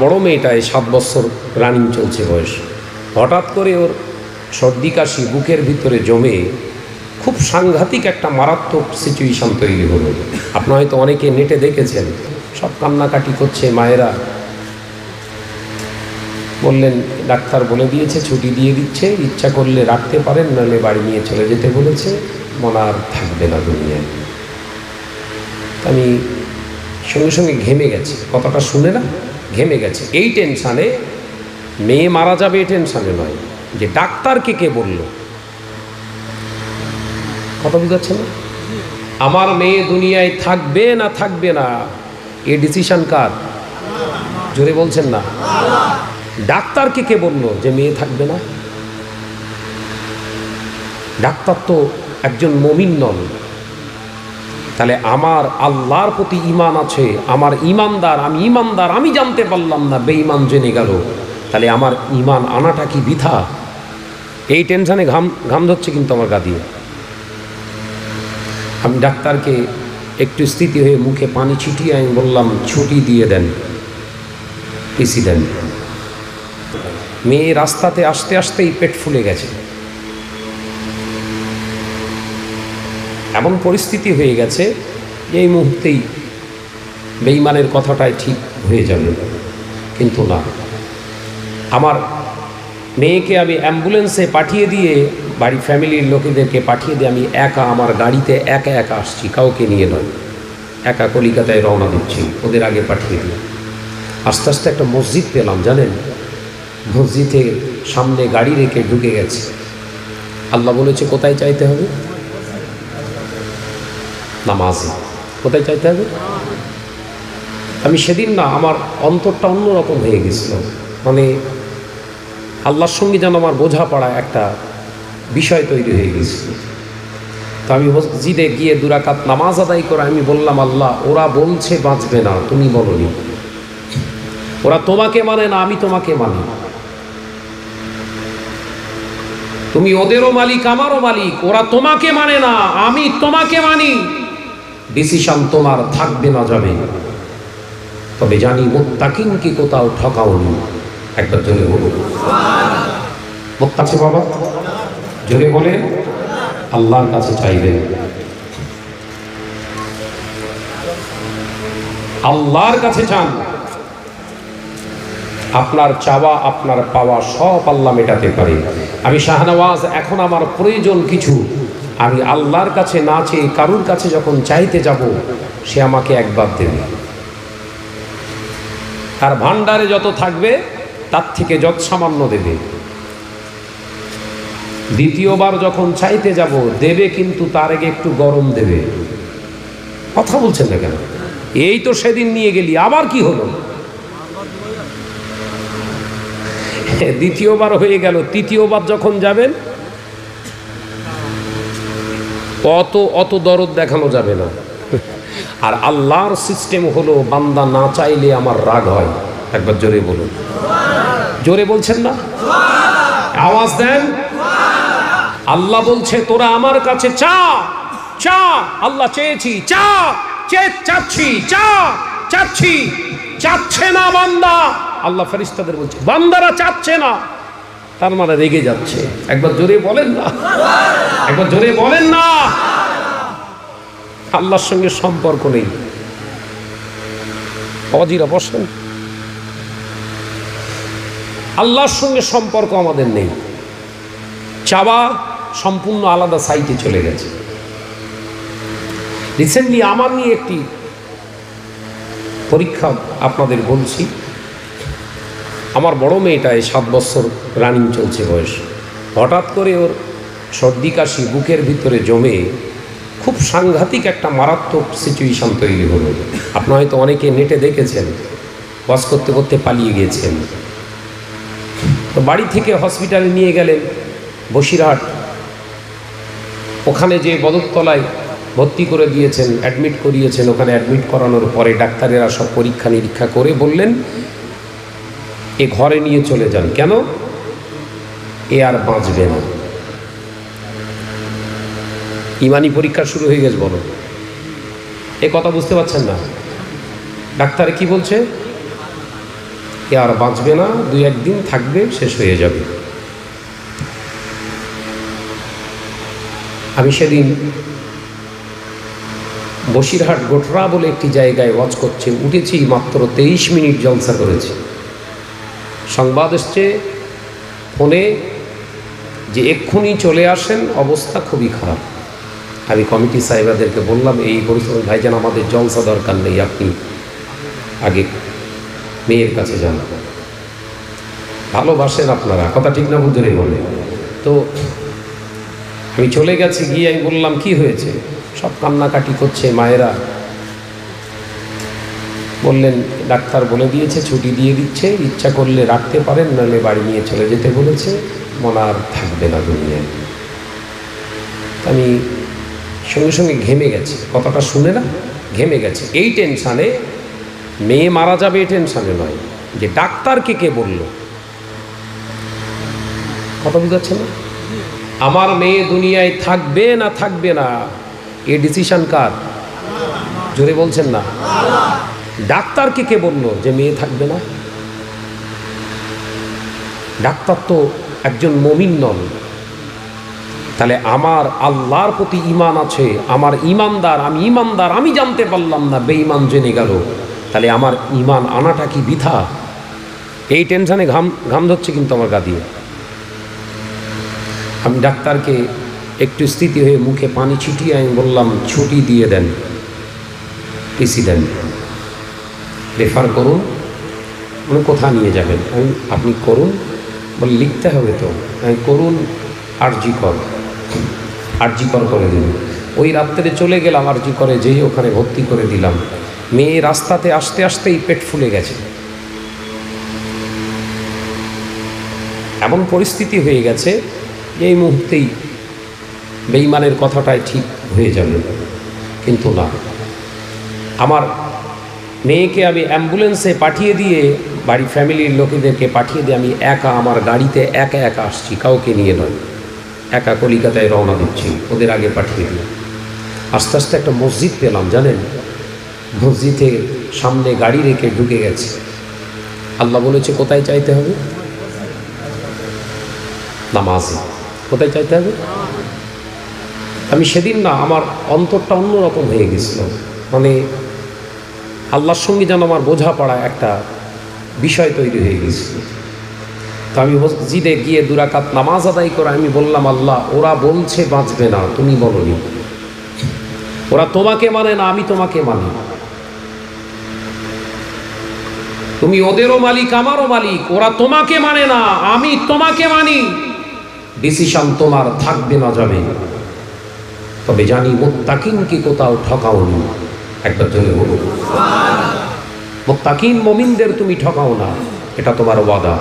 বড় মেয়েটা 7 বছর রানিং চলছে বয়স, হঠাৎ করে ওর সর্দি কাশি বুকের ভিতরে জমে খুব সাংঘাতিক একটা মারাত্মক সিচুয়েশান তৈরি হলো। আপনারা হয়তো অনেকে নেটে দেখেছেন, সব কান্নাকাটি করছে মায়েরা। বললেন ডাক্তার বলে দিয়েছে ছুটি দিয়ে দিচ্ছে, ইচ্ছা করলে রাখতে পারেন, নাহলে বাড়ি নিয়ে চলে যেতে বলেছে, মনে আর থাকবে না দুনিয়ায়। আমি সঙ্গে সঙ্গে ঘেমে গেছি, কথাটা শুনে না ঘেমে গেছে। এই টেনশানে, মেয়ে মারা যাবে এই টেনশানে নয়, যে ডাক্তারকে কে বলল। কথা বুঝাচ্ছে না? আমার মেয়ে দুনিয়ায় থাকবে না থাকবে না, এ ডিসিশন কার? জোরে বলছেন না? ডাক্তারকে কে বলল যে মেয়ে থাকবে না? ডাক্তার তো একজন মুমিন নন। তাহলে আমার আল্লাহর প্রতি ঈমান আছে, আমার ঈমানদার, আমি ঈমানদার, আমি জানতে পারলাম না, বেঈমান জেনে গেল, তাহলে আমার ঈমান আনাটা কি বৃথা? এই টেনশনে ঘাম ধরছে কিন্তু আমার গা দিয়ে। আমি ডাক্তারকে একটু স্থিতি হয়ে মুখে পানি ছিটিয়ে আমি বললাম, ছুটি দিয়ে দেন, পিসি দেন। মেয়ে রাস্তাতে আসতে আসতেই পেট ফুলে গেছে, এমন পরিস্থিতি হয়ে গেছে যে এই মুহূর্তেই বেঈমানের কথাটাই ঠিক হয়ে যাবে। কিন্তু না, আমার মেয়েকে আমি অ্যাম্বুলেন্সে পাঠিয়ে দিয়ে, বাড়ি ফ্যামিলির লোকেদেরকে পাঠিয়ে দিয়ে আমি একা আমার গাড়িতে একা একা আসছি, কাউকে নিয়ে নয়, একা কলিকাতায় রওনা দিচ্ছি, ওদের আগে পাঠিয়ে দিই। আস্তে আস্তে একটা মসজিদ পেলাম, জানেন, মসজিদের সামনে গাড়ি রেখে ঢুকে গেছে। আল্লাহ বলেছে কোথায় চাইতে হবে? নামাজে। কোথায় চাইতে হবে? আমি সেদিন না, আমার অন্তরটা অন্যরকম হয়ে গেছিল, মানে আল্লাহর সঙ্গে যেন আমার বোঝাপড়া একটা বিষয় তৈরি হয়ে গেছিল। তো আমি মসজিদে গিয়ে 2 রাকাত নামাজ আদায় করে আমি বললাম, আল্লাহ, ওরা বলছে বাঁচবে না, তুমি বলোনি। ওরা তোমাকে মানে না, আমি তোমাকে মানি। তুমি ওদেরও মালিক, আমারও মালিক। ওরা তোমাকে মানে না, আমি তোমাকে মানি। ডিসিশন তোমার, থাকবে না যাবে। তবে জানি মুত্তাকিনকে কোথাও ঠকাওনি। একবার জোরে বলুন মুত্তাকি বাবা, জোরে বলে আল্লাহর কাছে চাইবেন, আল্লাহর কাছে চান। আপনার চাওয়া, আপনার পাওয়া সব আল্লাহ মেটাতে পারে। আমি শাহনওয়াজ, এখন আমার প্রয়োজন কিছু, আমি আল্লাহর কাছে না চেয়ে কারুর কাছে যখন চাইতে যাব, সে আমাকে একবার দেবে। আর ভান্ডারে যত থাকবে তার থেকে যত সামান্য দেবে। দ্বিতীয়বার যখন চাইতে যাব দেবে, কিন্তু তার আগে একটু গরম দেবে। কথা বলছেন না কেন? এই তো সেদিন নিয়ে গেলি, আবার কি হলো? দ্বিতীয়বার হয়ে গেল, তৃতীয়বার যখন যাবেন অত দরদ দেখানো যাবে না। আর আল্লাহর সিস্টেম হলো, বান্দা না চাইলে আমার রাগ হয়। একবার জোরে বলুন। জোরে বলছেন না? আওয়াজ দেন। আল্লাহ বলছে, তোরা আমার কাছে চা চা। আল্লাহ চেয়েছি, চা চাচ্ছি, চাচ্ছি, চাচ্ছে না বান্দা। আল্লাহ ফেরেশতাদের বলছে, বান্দারা চাচ্ছে না, তার মানে রেগে যাচ্ছে। একবার জোরে বলেন না, একবার জোরে বলেন না। আল্লাহর সঙ্গে সম্পর্ক নেই। অজিরা বসেন। আল্লাহর সঙ্গে সম্পর্ক আমাদের নেই। চাওয়া সম্পূর্ণ আলাদা সাইটে চলে গেছে। রিসেন্টলি আমার নিয়ে একটি পরীক্ষা আপনাদের বলছি। আমার বড় মেয়েটা 7 বছর রানিং চলছে বয়স, হঠাৎ করে ওর সর্দি কাশি বুকের ভিতরে জমে খুব সাংঘাতিক একটা মারাত্মক সিচুয়েশান তৈরি হলো। আপনারা হয়তো অনেকে নেটে দেখেছেন, ওয়াজ করতে করতে পালিয়ে গিয়েছেন। তো বাড়ি থেকে হসপিটালে নিয়ে গেলেন বসিরহাট, ওখানে যে বদরতলায় ভর্তি করে দিয়েছেন, অ্যাডমিট করিয়েছেন। ওখানে অ্যাডমিট করানোর পরে ডাক্তারেরা সব পরীক্ষা নিরীক্ষা করে বললেন, এ ঘরে নিয়ে চলে যান। কেন? এ আর বাঁচবে না। ইমানি পরীক্ষা শুরু হয়ে গেছে। বলো, এ কথা বুঝতে পারছেন না? ডাক্তার কি বলছে? এ আর বাঁচবে না, 2-1 দিন থাকবে, শেষ হয়ে যাবে। আমি সেদিন বসিরহাট গোটরা বলে একটি জায়গায় ওয়াজ করছে, উঠেছি মাত্র 23 মিনিট জলসা করেছি। সংবাদ এসছে ফোনে যে এক্ষুনি চলে আসেন, অবস্থা খুবই খারাপ। আমি কমিটি সাহেবাদেরকে বললাম, এই পরিস্থিতি ভাইজান আমাদের জলসা দরকার নেই, আপনি আগে মেয়ের কাছে যান, ভালোবাসেন আপনারা, কথা ঠিক না বুঝে বলে। তো আমি চলে গেছি, গিয়ে আমি বললাম কি হয়েছে, সব কান্নাকাটি করছে মায়েরা। বললেন ডাক্তার বলে দিয়েছে ছুটি দিয়ে দিচ্ছে, ইচ্ছা করলে রাখতে পারেন, নাহলে বাড়ি নিয়ে চলে যেতে বলেছে, মন আর থাকবে না দুনিয়ায়। আমি সঙ্গে সঙ্গে ঘেমে গেছি, কথাটা শুনে না ঘেমে গেছে। এই টেনশানে, মেয়ে মারা যাবে এই টেনশানে নয়, যে ডাক্তারকে কে বলল, কথা বুঝাচ্ছে না? আমার মেয়ে দুনিয়ায় থাকবে না থাকবে না, এই ডিসিশন কার? জোরে বলছেন না? ডাক্তারকে কে বলল যে মেয়ে থাকবে না? ডাক্তার তো একজন মুমিন নন। তাহলে আমার আল্লাহর প্রতি ঈমান আছে, আমার ঈমানদার, আমি ঈমানদার, আমি জানতে পারলাম না, বেঈমান জেনে গেল, তাহলে আমার ঈমান আনাটা কি বৃথা? এই টেনশনে ঘাম ধরছে কিন্তু আমার গা দিয়ে। আমি ডাক্তারকে একটু স্থিতি হয়ে মুখে পানি ছিটিয়ে আমি বললাম, ছুটি দিয়ে দেন, টিসি দেন, রেফার করুন। মানে কোথা নিয়ে যাবেন? আপনি করুন। বলে লিখতে হবে তো। আমি করুন, আরজি কর করে দিন। ওই রাত্রে চলে গেলাম, আরজি করে যেই ওখানে ভর্তি করে দিলাম। মেয়ে রাস্তাতে আসতে আসতেই পেট ফুলে গেছে, এমন পরিস্থিতি হয়ে গেছে যে এই মুহূর্তেই বেঈমানের কথাটাই ঠিক হয়ে যাবে। কিন্তু না, আমার মেয়েকে আমি অ্যাম্বুলেন্সে পাঠিয়ে দিয়ে, বাড়ি ফ্যামিলির লোকেদেরকে পাঠিয়ে দিয়ে আমি একা আমার গাড়িতে একা আসছি, কাউকে নিয়ে নয়, একা কলিকাতায় রওনা দিচ্ছি। ওদের আগে পাঠিয়ে দিই। আস্তে আস্তে একটা মসজিদ পেলাম, জানেন, মসজিদের সামনে গাড়ি রেখে ঢুকে গেছে। আল্লাহ বলেছে কোথায় চাইতে হবে? নামাজে। কোথায় চাইতে হবে? আমি সেদিন না, আমার অন্তরটা অন্যরকম হয়ে গেছিল, মানে আল্লাহর সঙ্গে যেন আমার বোঝাপড়া একটা বিষয় তৈরি হয়ে গেছিল। তো আমি মসজিদে গিয়ে 2 রাকাত নামাজ আদায় করে আমি বললাম, আল্লাহ, ওরা বলছে বাঁচবে না, তুমি বলোনি। ওরা তোমাকে মানে না, আমি তোমাকে মানি। তুমি ওদেরও মালিক, আমারও মালিক। ওরা তোমাকে মানে না, আমি তোমাকে মানি। ডিসিশন তোমার, থাকবে না যাবে। তবে জানি মুত্তাকিনকে কোথাও ঠকাওনি। একবার জোরে বলুন মুত্তাকিন মুমিনদের তুমি ঠকাও না, এটা তোমার ওয়াদা।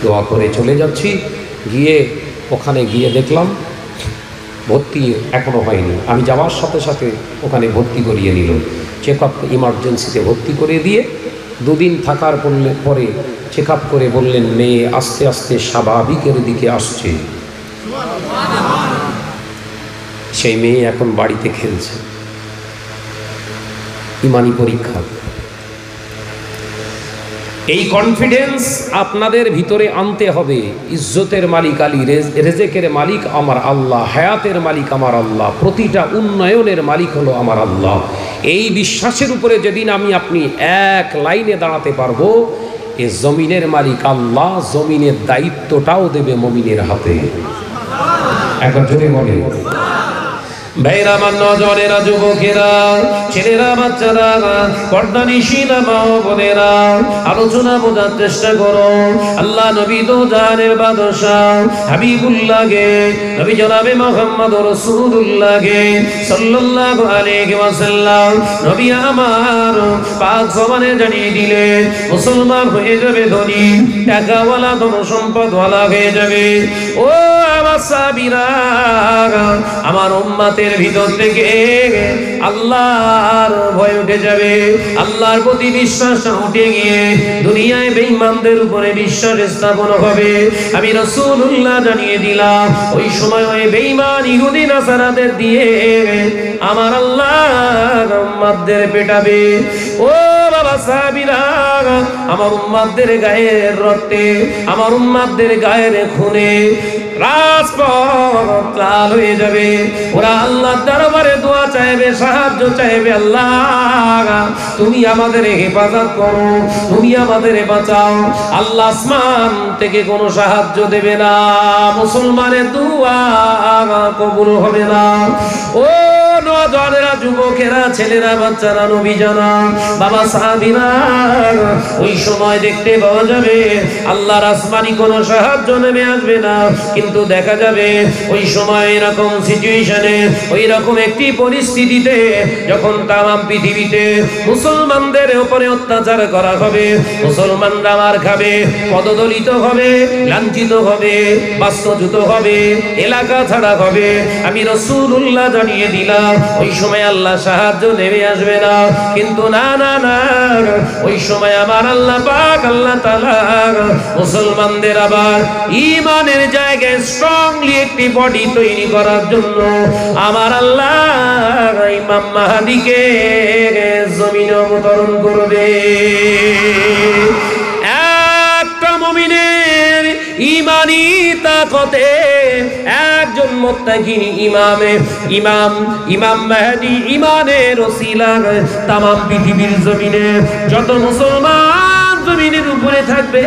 দোয়া করে চলে যাচ্ছি, গিয়ে ওখানে গিয়ে দেখলাম ভর্তি এখনো হয়নি। আমি যাওয়ার সাথে সাথে ওখানে ভর্তি করিয়ে নিল। চেক আপ ইমার্জেন্সিতে ভর্তি করে দিয়ে 2 দিন থাকার পরে চেক আপ করে বললেন, মেয়ে আস্তে আস্তে স্বাভাবিকের দিকে আসছে। সেই মেয়ে এখন বাড়িতে খেলছে। ইমানি পরীক্ষা। এই কনফিডেন্স আপনাদের ভিতরে আনতে হবে। ইজ্জতের মালিক আলী, রেজেকের মালিক আমার আল্লাহ, হায়াতের মালিক আমার আল্লাহ, প্রতিটা উন্নয়নের মালিক হলো আমার আল্লাহ। এই বিশ্বাসের উপরে যেদিন আপনি এক লাইনে দাঁড়াতে পারবো, এ জমিনের মালিক আল্লাহ, জমিনের দায়িত্বটাও দেবে মুমিনের হাতে। এখন যদি বলে ভাইরা, আমার নজরেরা, যুবকেরা, ছেলেরা, বাচ্চারা, পর্দানিশীনা মা ও বোনেরা, আলোচনা বোঝার চেষ্টা করো। আল্লাহ নবী তো জাহানের বাদশাহ হাবিবুল্লাহকে, নবী জনাবে মুহাম্মদ রাসূলুল্লাহকে সাল্লাল্লাহু আলাইহি ওয়াসাল্লাম নবী আমার পাক জবানে জানিয়ে দিলেন, মুসলমান হয়ে যাবে ধনী, টাকাওয়ালা, ধন সম্পদওয়ালা হয়ে যাবে। ও আমার সাহাবীরা, আমার উম্মত ভিতর থেকে আল্লাহর ভয় উঠে যাবে, আল্লাহর প্রতি বিশ্বাস উঠে গিয়ে দুনিয়ায় বেঈমানদের উপরে বিশ্বাস স্থাপন হবে। আমি রাসূলুল্লাহ জানিয়ে দিলাম, ওই সময় ওই বেঈমান ইহুদি নাসারাদের দিয়ে আমার আল্লাহ উম্মতদের পেটাবে। ও বাবা সাহাবীরা, আমার উম্মতদের গায়ের রক্তে, আমার উম্মতদের গায়ের খুনে রাজপথ লাল হয়ে যাবে। ওরা আল্লাহর দরবারে দোয়া চাইবে, সাহায্য চাইবে, আল্লাহ তুমি আমাদের হেফাজত করো, তুমি আমাদের বাঁচাও। আল্লাহ আসমান থেকে কোনো সাহায্য দেবে না, মুসলমানের দোয়া কবুল হবে না। ও নওজওয়ানেরা, যুবকেরা, ছেলেরা, বাচ্চারা, নবী জানা, বাবা সাহাবীরা, ওই সময় দেখতে পাওয়া যাবে আল্লাহর আসমানি কোনো সাহায্য নেমে আসবে না। কিন্তু দেখা যাবে ওই সময় এরকম সিচুয়েশনে, ওই রকম একটি পরিস্থিতিতে যখন তামাম পৃথিবীতে মুসলমানদের উপরে অত্যাচার করা হবে, মুসলমানরা মার খাবে, পদদলিত হবে, লাঞ্ছিত হবে, বাস্তুচ্যুত হবে, এলাকা ছাড়া হবে, আমি রাসূলুল্লাহ জানিয়ে দিলাম ওই সময় আল্লাহ সাহায্য নেমে আসবে না। কিন্তু না না না, ওই সময় আমার আল্লাহ পাক, আল্লাহ তাআলা মুসলমানদের আবার ঈমানের জায়গায় স্ট্রংলি একটি বডি তৈরি করার জন্য আমার আল্লাহ ইমাম মাহদীকে জমিনে অবতরণ করবে। একটা মুমিনের ঈমানি তাকতে একজন মুত্তাকিন ইমাম মাহদী ঈমানের ওসিলায় তামাম পৃথিবীর জমিনে যত মুসলমান জমিনের উপরে থাকবে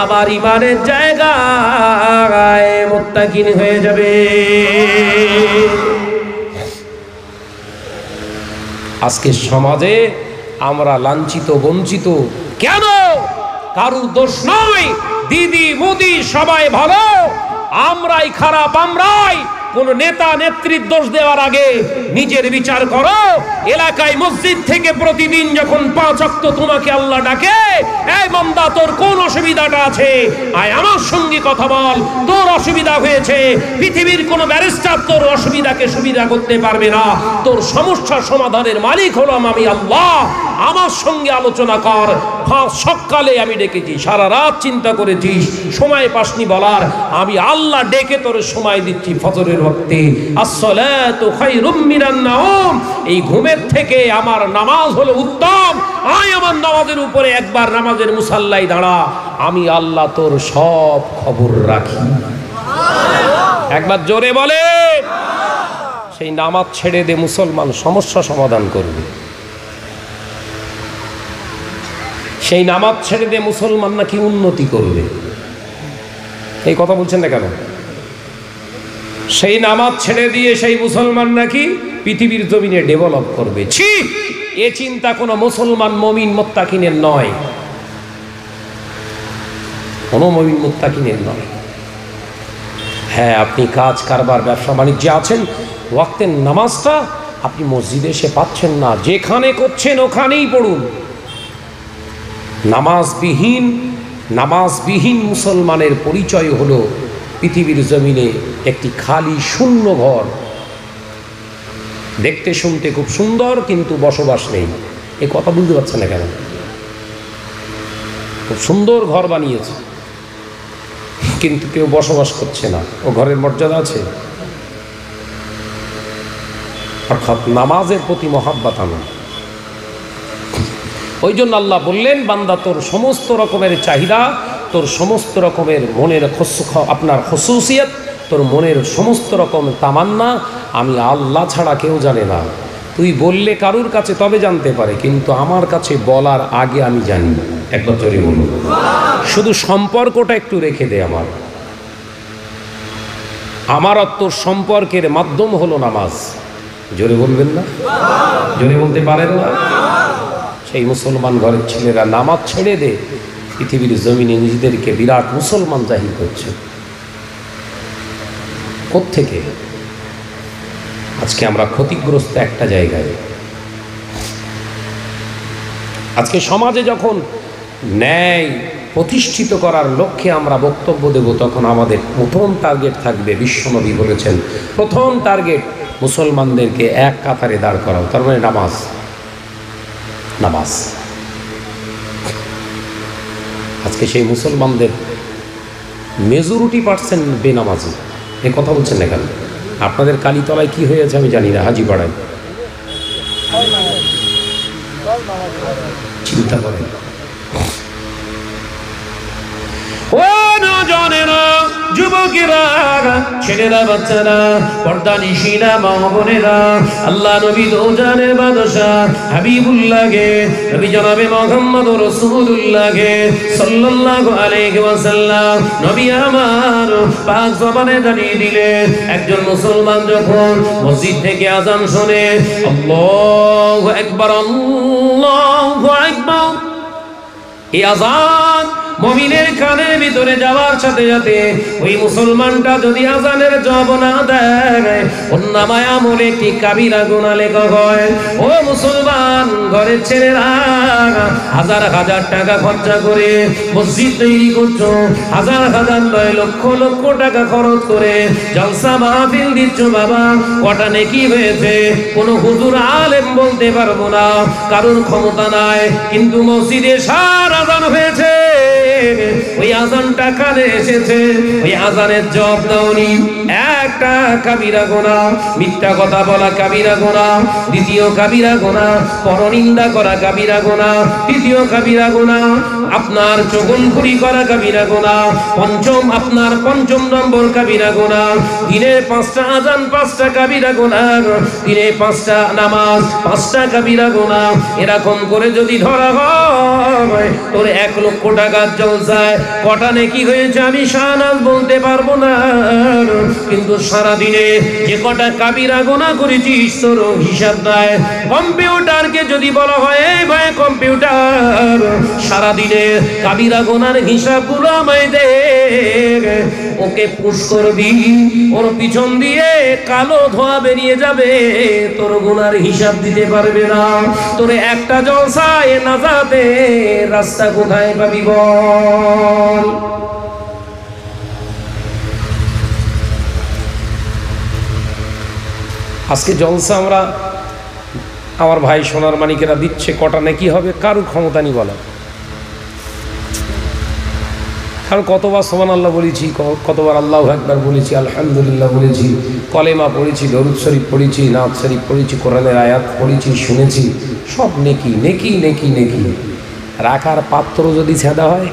আবার ঈমানের জায়গায় মুত্তাকিন হয়ে যাবে। আজকে সমাজে আমরা লাঞ্ছিত, বঞ্চিত কেন? কারুর দোষ নয়। দিদি মোদি সবাই ভালো, আমরাই খারাপ। আমরাই কোন নেতা নেত্রীর দোষ দেওয়ার আগে নিজের বিচার করো। এলাকায় মসজিদ থেকে প্রতিদিন যখন 5 ওয়াক্ত তোমাকে আল্লাহ ডাকে, এই বান্দা তোর কোন অসুবিধাটা আছে, আয় আমার সঙ্গে কথা বল, তোর অসুবিধা হয়েছে। পৃথিবীর কোন ব্যারিস্টার তোর অসুবিধাকে সুবিধা করতে পারবে না। তোর সমস্যার সমাধানের মালিক হলাম আমি আল্লাহ। আমার সঙ্গে আলোচনা কর। সকালে আমি ডেকেছি, সারা রাত চিন্তা করেছিস, সময় পাসনি বলার, আমি আল্লাহ ডেকে তোর সময় দিচ্ছি ফজরের ওয়াক্তে। আসসালাতু খায়রুম মিনান নাওম, এই ঘুমের থেকে আমার নামাজ হলো উত্তম। আয় আমার নামাজের উপরে একবার নামাজের মুসাল্লায় দাঁড়া, আমি আল্লাহ তোর সব খবর রাখি। একবার জোরে বলে। সেই নামাজ ছেড়ে দে, মুসলমান সমস্যা সমাধান করবে। সেই নামাজ ছেড়ে দে, মুসলমান নাকি উন্নতি করবে। এই কথা বলছেন না কেন? সেই নামাজ ছেড়ে দিয়ে সেই মুসলমান নাকি পৃথিবীর জমিনে ডেভেলপ করবে। ছি, এ চিন্তা কোনো মুসলমান মুমিন মুত্তাকিনের নয়, কোনো মুমিন মুত্তাকিনের নয়। হ্যাঁ, আপনি কাজ কারবার ব্যবসা বাণিজ্যে আছেন, ওয়াক্তের নামাজটা আপনি মসজিদে এসে পাচ্ছেন না, যেখানে করছেন ওখানেই পড়ুন। নামাজবিহীন মুসলমানের পরিচয় হলো পৃথিবীর জমিনে একটি খালি শূন্য ঘর। দেখতে শুনতে খুব সুন্দর, কিন্তু বসবাস নেই। এই কথা বুঝতে পারছেন না কেন? খুব সুন্দর ঘর বানিয়েছে, কিন্তু কেউ বসবাস করছে না। ও ঘরের মর্যাদা আছে? অর্থাৎ নামাজের প্রতি মহাব্বত আনা। ওই জন্য আল্লাহ বললেন, বান্দা তোর সমস্ত রকমের চাহিদা, তোর সমস্ত রকমের মনের আপনার খুসুসিয়ত, তোর মনের সমস্ত রকম তামান্না আমি আল্লাহ ছাড়া কেউ জানে না। তুই বললে কারুর কাছে তবে জানতে পারে, কিন্তু আমার কাছে বলার আগে আমি জানি। একবার জোরে বলুন। শুধু সম্পর্কটা একটু রেখে দে। আমার আর তোর সম্পর্কের মাধ্যম হলো নামাজ। জোরে বলবেন না? জোরে বলতে পারেন না? সেই মুসলমান ঘরের ছেলেরা নামাজ ছেড়ে দে, পৃথিবীর জমিনে নিজেদেরকে বিরাট মুসলমান জাহির করছে। কোত্থেকে? আজকে আমরা ক্ষতিগ্রস্ত একটা জায়গায়। আজকে সমাজে যখন ন্যায় প্রতিষ্ঠিত করার লক্ষ্যে আমরা বক্তব্য দেব, তখন আমাদের প্রথম টার্গেট থাকবে, বিশ্বনবী বলেছেন প্রথম টার্গেট মুসলমানদেরকে এক কাতারে দাঁড় করাও। তার মানে নামাজ। আজকে সেই মুসলমানদের মেজরিটি পার্সেন্ট বেনামাজি। এ কথা বলছেন না কেন? আপনাদের কালীতলায় কি হয়েছে আমি জানি না, হাজিপাড়ায় চিন্তা করেন। ও নওজওয়ানেরা, যুবকেরা, ছেলেরা, বাচ্চারা, পর্দানিশীরা, মা বোনেরা, আল্লাহ নবী দো জানের বাদশা হাবিবুল্লাহকে, নবী জনাবে মুহাম্মদ রাসূলুল্লাহকে সাল্লাল্লাহু আলাইহি ওয়াসাল্লাম নবী আমার পাক জবানে জানিয়ে দিলেন, একজন মুসলমান যখন মসজিদ থেকে আযান শুনে আল্লাহু আকবার, আল্লাহু আকবার, এই আযান মুমিনের কানের ভিতরে যাওয়ার সাথে সাথে ওই মুসলমানটা যদি আযানের জবাব না দেয়, ওর নামায় আমলে একটি কাবিরা গুনাহ লেখা হয়। ও মুসলমান ঘরের ছেলেরা, হাজার হাজার টাকা খরচা করে মসজিদ তৈরি করছো, হাজার হাজার নয় লক্ষ লক্ষ টাকা খরচ করে জলসা মাহফিল দিচ্ছ, বাবা কটা নেকি হয়েছে কোনো হুজুর আলেম বলতে পারবো না, কারোর ক্ষমতা নাই, কিন্তু মসজিদে সার আযান হয়েছে, ওই আযানটা কানে এসেছে, ওই আযানের জবাব দাওনি, একটা কাবিরা গুনাহ, মিথ্যা কথা বলা কাবিরা গুনাহ, দ্বিতীয় কাবিরা গুনাহ, পরনিন্দা করা কাবিরা গুনাহ, তৃতীয় কাবিরা গুনাহ, আপনার চগলখুরি করা কাবিরা গুনাহ, আপনার পঞ্চম নম্বর কাবিরা গুনাহ, দিনের 5টা আযান 5টা কাবিরা গুনাহ, দিনে 5টা নামাজ 5টা কাবিরা গুনাহ, এরকম করে যদি ধরা হয় তোর 1 লক্ষ টাকার জলসায় কটা নেকি হয়েছে আমি শাহনাজ বলতে পারবো না, কিন্তু সারা দিনে যে কটা কাবিরা গুনাহ করেছিস তোর হিসাব নাই। কম্পিউটারকে যদি বলা হয় এই ভাই কম্পিউটার, সারা দিনে কাবিরা গুনার হিসাবগুলো আমায় দে, ওকে পুশ করবি, ওর পিছন দিয়ে কালো ধোঁয়া বেরিয়ে যাবে, তোর গুনার হিসাব দিতে পারবে না। তোর একটা জলসায় নাজাতে রাস্তা কোথায় পাবি বল? আজকে জলসা আমরা আমার ভাই সোনার মানিকেরা দিচ্ছে, কটা নাকি হবে কারোর ক্ষমতা নেই বলা। কারণ কতবার সুবহানাল্লাহ বলেছি, কতবার আল্লাহু আকবার বলেছি, আলহামদুলিল্লাহ বলেছি, কলেমা পড়েছি, দরুদ শরীফ পড়েছি, নাত শরীফ পড়েছি, কোরআনের আয়াত পড়েছি, শুনেছি, সব নেকি নেকি নেকি নেকি। রাখার পাত্র যদি ছেঁদা হয়